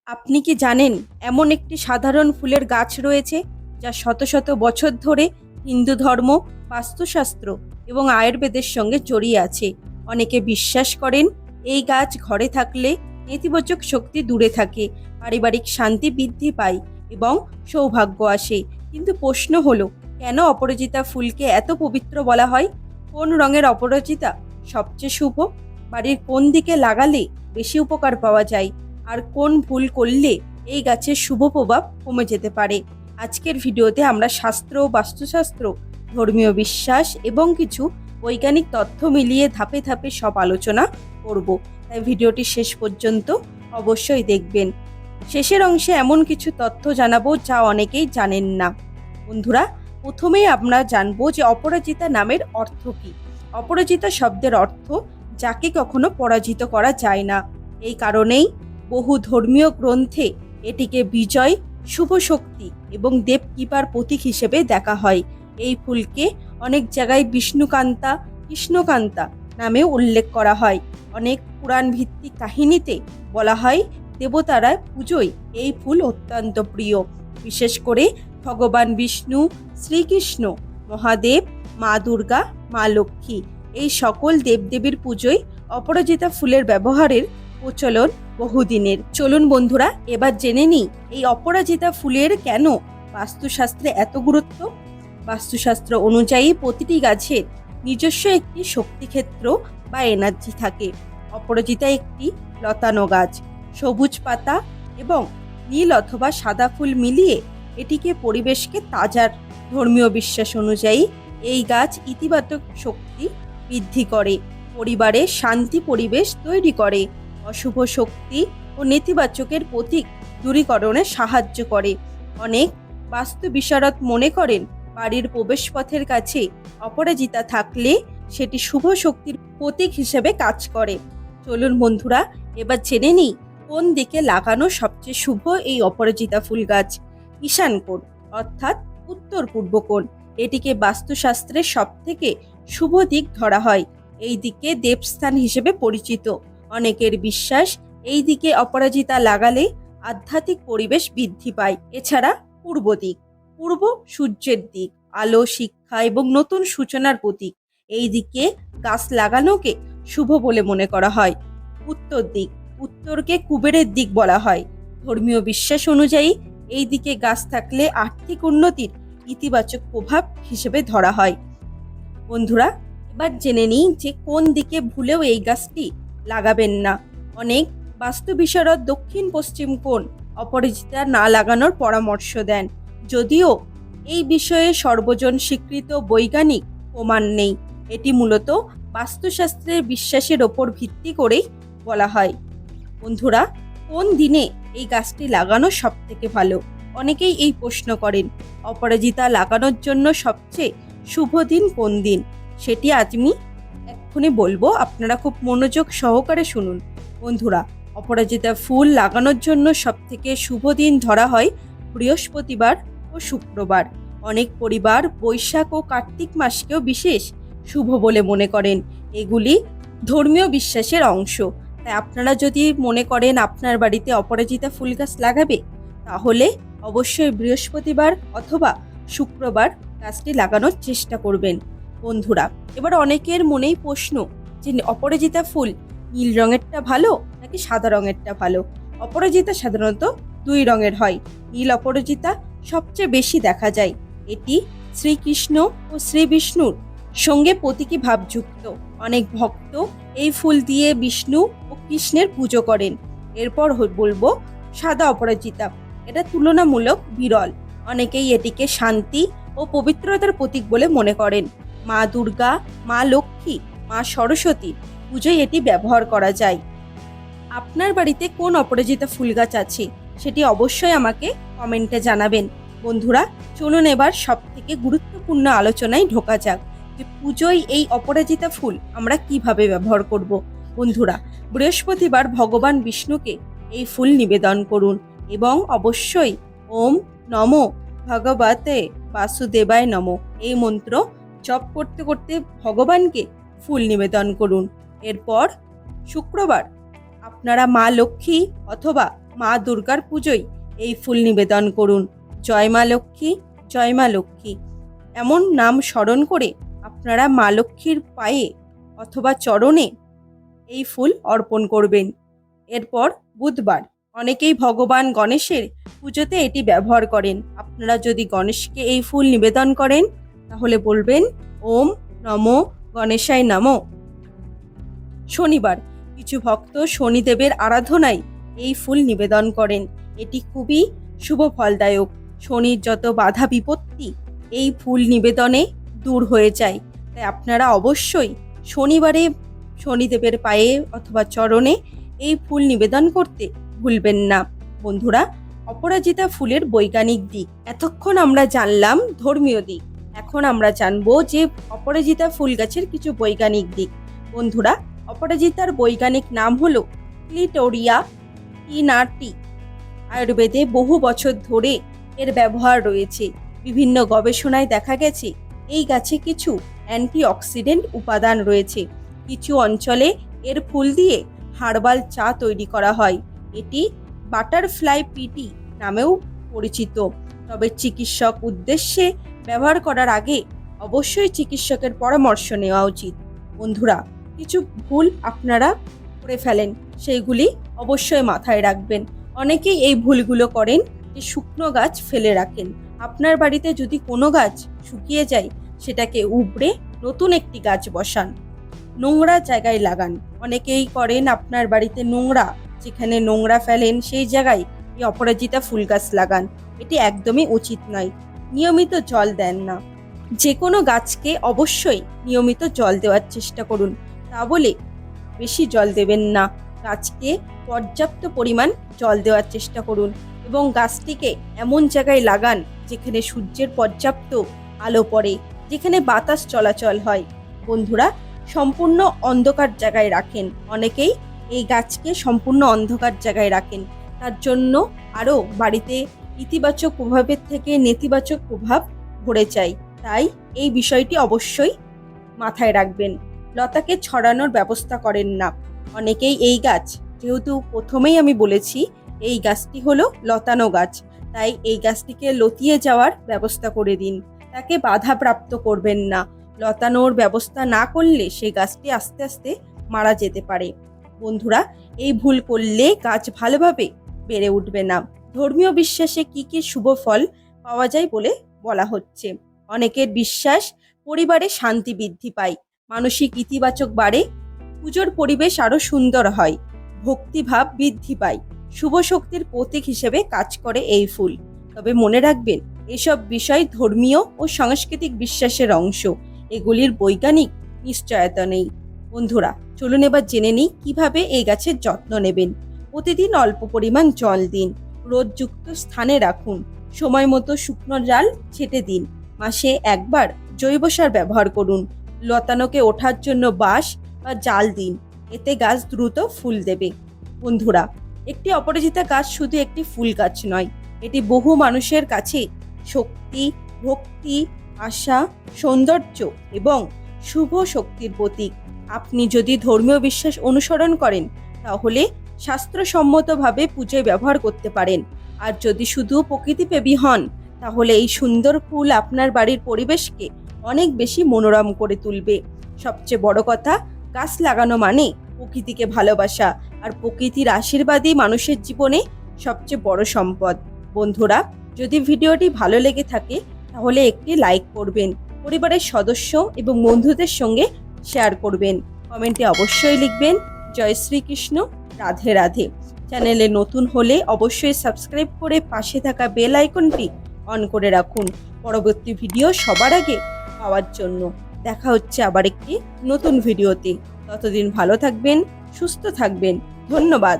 আপনি কি জানেন এমন একটি সাধারণ ফুলের গাছ রয়েছে যা শত শত বছর ধরে হিন্দু ধর্ম, বাস্তুশাস্ত্র এবং আয়ুর্বেদের সঙ্গে জড়িয়ে আছে। অনেকে বিশ্বাস করেন এই গাছ ঘরে থাকলে নেতিবাচক শক্তি দূরে থাকে, পারিবারিক শান্তি বৃদ্ধি পায় এবং সৌভাগ্য আসে। কিন্তু প্রশ্ন হলো, কেন অপরাজিতা ফুলকে এত পবিত্র বলা হয়? কোন রঙের অপরাজিতা সবচেয়ে শুভ? বাড়ির কোন দিকে লাগালে বেশি উপকার পাওয়া যায়? আর কোন ভুল করলে এই গাছের শুভ প্রভাব কমে যেতে পারে? আজকের ভিডিওতে আমরা শাস্ত্র, বাস্তুশাস্ত্র, ধর্মীয় বিশ্বাস এবং কিছু বৈজ্ঞানিক তথ্য মিলিয়ে ধাপে ধাপে সব আলোচনা করব। তাই ভিডিওটি শেষ পর্যন্ত অবশ্যই দেখবেন। শেষের অংশে এমন কিছু তথ্য জানাবো যা অনেকেই জানেন না। বন্ধুরা, প্রথমেই আমরা জানবো যে অপরাজিতা নামের অর্থ কী। অপরাজিতা শব্দের অর্থ যাকে কখনো পরাজিত করা যায় না। এই কারণেই বহু ধর্মীয় গ্রন্থে এটিকে বিজয়, শুভ শক্তি এবং দেবকৃপার প্রতীক হিসেবে দেখা হয়। এই ফুলকে অনেক জায়গায় বিষ্ণুকান্তা, কৃষ্ণকান্তা নামেও উল্লেখ করা হয়। অনেক পুরাণ ভিত্তিক কাহিনীতে বলা হয় দেবতারা পুজোয় এই ফুল অত্যন্ত প্রিয়। বিশেষ করে ভগবান বিষ্ণু, শ্রীকৃষ্ণ, মহাদেব, মা দুর্গা, মা লক্ষ্মী এই সকল দেবদেবীর পুজোয় অপরাজিতা ফুলের ব্যবহারের প্রচলন বহুদিনের। চলুন বন্ধুরা, এবার জেনে নিই এই অপরাজিতা ফুলের কেন বাস্তুশাস্ত্রে এত গুরুত্ব। বাস্তুশাস্ত্র অনুযায়ী প্রতিটি গাছের নিজস্ব একটি শক্তিক্ষেত্র বা এনার্জি থাকে। অপরাজিতা একটি লতানো গাছ। সবুজ পাতা এবং নীল অথবা সাদা ফুল মিলিয়ে এটিকে পরিবেশকে তাজার। ধর্মীয় বিশ্বাস অনুযায়ী এই গাছ ইতিবাচক শক্তি বৃদ্ধি করে, পরিবারে শান্তি পরিবেশ তৈরি করে, অশুভ শক্তি ও নেতিবাচকের প্রতীক দূরীকরণে সাহায্য করে। অনেক বাস্তু বিশারদ মনে করেন বাড়ির প্রবেশপথের কাছে অপরাজিতা থাকলে সেটি শুভ শক্তির প্রতীক হিসেবে কাজ করে। চলুন বন্ধুরা, এবার জেনে নিই কোন দিকে লাগানো সবচেয়ে শুভ এই অপরাজিতা ফুল গাছ। ঈশান কোণ অর্থাৎ উত্তর পূর্ব কোণ, এটিকে বাস্তুশাস্ত্রের সবথেকে শুভ দিক ধরা হয়। এই দিকে দেবস্থান হিসেবে পরিচিত। অনেকের বিশ্বাস এই দিকে অপরাজিতা লাগালে আধ্যাত্মিক পরিবেশ বৃদ্ধি পায়। এছাড়া পূর্ব দিক, পূর্ব সূর্যের দিক, আলো, শিক্ষা এবং নতুন সূচনার প্রতীক। এই দিকে গাছ লাগানোকে শুভ বলে মনে করা হয়। উত্তর দিক, উত্তরকে কুবেরের দিক বলা হয়। ধর্মীয় বিশ্বাস অনুযায়ী এই দিকে গাছ থাকলে আর্থিক উন্নতির ইতিবাচক প্রভাব হিসেবে ধরা হয়। বন্ধুরা, এবার জেনে নিই যে কোন দিকে ভুলেও এই গাছটি লাগাবেন না। অনেক বাস্তু বিশারদ দক্ষিণ পশ্চিম কোণ অপরাজিতা না লাগানোর পরামর্শ দেন, যদিও এই বিষয়ে সর্বজন স্বীকৃত বৈজ্ঞানিক প্রমাণ নেই। এটি মূলত বাস্তুশাস্ত্রের বিশ্বাসের ওপর ভিত্তি করেই বলা হয়। বন্ধুরা, কোন দিনে এই গাছটি লাগানো সব থেকে ভালো? অনেকেই এই প্রশ্ন করেন। অপরাজিতা লাগানোর জন্য সবচেয়ে শুভ দিন কোন দিন, সেটি আজ আমি এক্ষুনি বলবো, আপনারা খুব মনোযোগ সহকারে শুনুন। বন্ধুরা, অপরাজিতা ফুল লাগানোর জন্য সবথেকে শুভ দিন ধরা হয় বৃহস্পতিবার ও শুক্রবার। অনেক পরিবার বৈশাখ ও কার্তিক মাসকেও বিশেষ শুভ বলে মনে করেন। এগুলি ধর্মীয় বিশ্বাসের অংশ। তাই আপনারা যদি মনে করেন আপনার বাড়িতে অপরাজিতা ফুল গাছ লাগাবে, তাহলে অবশ্যই বৃহস্পতিবার অথবা শুক্রবার গাছটি লাগানোর চেষ্টা করবেন। বন্ধুরা, এবার অনেকের মনেই প্রশ্ন যে অপরাজিতা ফুল নীল রঙেরটা ভালো নাকি সাদা রঙেরটা ভালো? অপরাজিতা সাধারণত দুই রঙের হয়। নীল অপরাজিতা সবচেয়ে বেশি দেখা যায়। এটি শ্রীকৃষ্ণ ও শ্রী বিষ্ণুর সঙ্গে প্রতীকী ভাবযুক্ত। অনেক ভক্ত এই ফুল দিয়ে বিষ্ণু ও কৃষ্ণের পুজো করেন। এরপর বলবো সাদা অপরাজিতা। এটা তুলনামূলক বিরল। অনেকেই এটিকে শান্তি ও পবিত্রতার প্রতীক বলে মনে করেন। মা দুর্গা, মা লক্ষ্মী, মা সরস্বতী পুজোয় এটি ব্যবহার করা যায়। আপনার বাড়িতে কোন অপরাজিতা ফুল গাছ আছে সেটি অবশ্যই আমাকে কমেন্টে জানাবেন। বন্ধুরা, চলুন এবার সব থেকে গুরুত্বপূর্ণ আলোচনায় ঢোকা যাক যে পুজোয় এই অপরাজিতা ফুল আমরা কিভাবে ব্যবহার করব। বন্ধুরা, বৃহস্পতিবার ভগবান বিষ্ণুকে এই ফুল নিবেদন করুন এবং অবশ্যই ওম নমো ভগবতে বাসুদেবায় নমো এই মন্ত্র জপ করতে করতে ভগবানকে ফুল নিবেদন করুন। এরপর শুক্রবার আপনারা মা লক্ষ্মী অথবা মা দুর্গার পুজোয় এই ফুল নিবেদন করুন। জয় মা লক্ষ্মী, জয় মা লক্ষ্মী এমন নাম স্মরণ করে আপনারা মা লক্ষ্মীর পায়ে অথবা চরণে এই ফুল অর্পণ করবেন। এরপর বুধবার অনেকেই ভগবান গণেশের পুজোতে এটি ব্যবহার করেন। আপনারা যদি গণেশকে এই ফুল নিবেদন করেন তাহলে বলবেন ওম নমো গণেশায় নমো। শনিবার কিছু ভক্ত শনিদেবের আরাধনায় এই ফুল নিবেদন করেন। এটি খুবই শুভ ফলদায়ক। শনির যত বাধা বিপত্তি এই ফুল নিবেদনে দূর হয়ে যায়। তাই আপনারা অবশ্যই শনিবারে শনিদেবের পায়ে অথবা চরণে এই ফুল নিবেদন করতে ভুলবেন না। বন্ধুরা, অপরাজিতা ফুলের বৈজ্ঞানিক দিক এতক্ষণ আমরা জানলাম ধর্মীয় দিক। এখন আমরা জানবো যে অপরাজিতা ফুল গাছের কিছু বৈজ্ঞানিক দিক। বন্ধুরা, অপরাজিতার বৈজ্ঞানিক নাম হলো ক্লিটোরিয়া টিনাটি। আয়ুর্বেদে বহু বছর ধরে এর ব্যবহার রয়েছে। বিভিন্ন গবেষণায় দেখা গেছে এই গাছে কিছু অ্যান্টিঅক্সিডেন্ট উপাদান রয়েছে। কিছু অঞ্চলে এর ফুল দিয়ে হার্বাল চা তৈরি করা হয়। এটি বাটারফ্লাই পিটি নামেও পরিচিত। তবে চিকিৎসক উদ্দেশ্যে ব্যবহার করার আগে অবশ্যই চিকিৎসকের পরামর্শ নেওয়া উচিত। বন্ধুরা, কিছু ভুল আপনারা করে ফেলেন, সেইগুলি অবশ্যই মাথায় রাখবেন। অনেকেই এই ভুলগুলো করেন যে শুকনো গাছ ফেলে রাখেন। আপনার বাড়িতে যদি কোনো গাছ শুকিয়ে যায় সেটাকে উবড়ে নতুন একটি গাছ বসান, নোংরা জায়গায় লাগান। অনেকেই করেন আপনার বাড়িতে নোংরা, যেখানে নোংরা ফেলেন সেই জায়গায় এই অপরাজিতা ফুল গাছ লাগান। এটি একদমই উচিত নয়। নিয়মিত জল দেন না। যে কোনো গাছকে অবশ্যই নিয়মিত জল দেওয়ার চেষ্টা করুন। তা বলে বেশি জল দেবেন না। গাছকে পর্যাপ্ত পরিমাণ জল দেওয়ার চেষ্টা করুন এবং গাছটিকে এমন জায়গায় লাগান যেখানে সূর্যের পর্যাপ্ত আলো পড়ে, যেখানে বাতাস চলাচল হয়। বন্ধুরা, সম্পূর্ণ অন্ধকার জায়গায় রাখেন। অনেকেই এই গাছকে সম্পূর্ণ অন্ধকার জায়গায় রাখেন। তার জন্য আরও বাড়িতে ইতিবাচক প্রভাবের থেকে নেতিবাচক প্রভাব ভরে যায়। তাই এই বিষয়টি অবশ্যই মাথায় রাখবেন। লতাকে ছড়ানোর ব্যবস্থা করেন না। অনেকেই এই গাছ, যেহেতু প্রথমেই আমি বলেছি এই গাছটি হলো লতানো গাছ, তাই এই গাছটিকে লতিয়ে যাওয়ার ব্যবস্থা করে দিন। তাকে বাধাপ্রাপ্ত করবেন না। লতানোর ব্যবস্থা না করলে সেই গাছটি আস্তে আস্তে মারা যেতে পারে। বন্ধুরা, এই ভুল করলে গাছ ভালোভাবে বেড়ে উঠবে না। ধর্মীয় বিশ্বাসে কি কি শুভ ফল পাওয়া যায় বলে বলা হচ্ছে। অনেকের বিশ্বাস পরিবারে শান্তি বৃদ্ধি পায়, মানসিক ইতিবাচক বাড়ে, পুজোর পরিবেশ আরো সুন্দর হয়, ভক্তিভাব বৃদ্ধি পায়, শুভ শক্তির প্রতীক হিসেবে কাজ করে এই ফুল। তবে মনে রাখবেন, এসব বিষয় ধর্মীয় ও সাংস্কৃতিক বিশ্বাসের অংশ। এগুলির বৈজ্ঞানিক নিশ্চয়তা নেই। বন্ধুরা, চলুন এবার জেনে নিই কিভাবে এই গাছের যত্ন নেবেন। প্রতিদিন অল্প পরিমাণ জল দিন, রোদযুক্ত স্থানে রাখুন, সময় মতো শুকনো ডাল ছেটে দিন, মাসে একবার জৈব সার ব্যবহার করুন, লতানোকে ওঠার জন্য বাঁশ বা জাল দিন, এতে গাছ দ্রুত ফুল দেবে। বন্ধুরা, একটি অপরাজিতা গাছ শুধু একটি ফুল গাছ নয়, এটি বহু মানুষের কাছে শক্তি, ভক্তি, আশা, সৌন্দর্য এবং শুভ শক্তির প্রতীক। আপনি যদি ধর্মীয় বিশ্বাস অনুসরণ করেন তাহলে শাস্ত্রসম্মতভাবে পুজোয় ব্যবহার করতে পারেন। আর যদি শুধু প্রকৃতিপ্রেমী হন তাহলে এই সুন্দর ফুল আপনার বাড়ির পরিবেশকে অনেক বেশি মনোরম করে তুলবে। সবচেয়ে বড় কথা, গাছ লাগানো মানে প্রকৃতিকে ভালোবাসা, আর প্রকৃতির আশীর্বাদই মানুষের জীবনে সবচেয়ে বড় সম্পদ। বন্ধুরা, যদি ভিডিওটি ভালো লেগে থাকে তাহলে একটি লাইক করবেন, পরিবারের সদস্য এবং বন্ধুদের সঙ্গে শেয়ার করবেন। কমেন্টে অবশ্যই লিখবেন জয় শ্রীকৃষ্ণ, রাধে রাধে। চ্যানেলে নতুন হলে অবশ্যই সাবস্ক্রাইব করে পাশে থাকা বেল আইকনটি অন করে রাখুন পরবর্তী ভিডিও সবার আগে পাওয়ার জন্য। দেখা হচ্ছে আবার একটি নতুন ভিডিওতে। ততদিন ভালো থাকবেন, সুস্থ থাকবেন। ধন্যবাদ।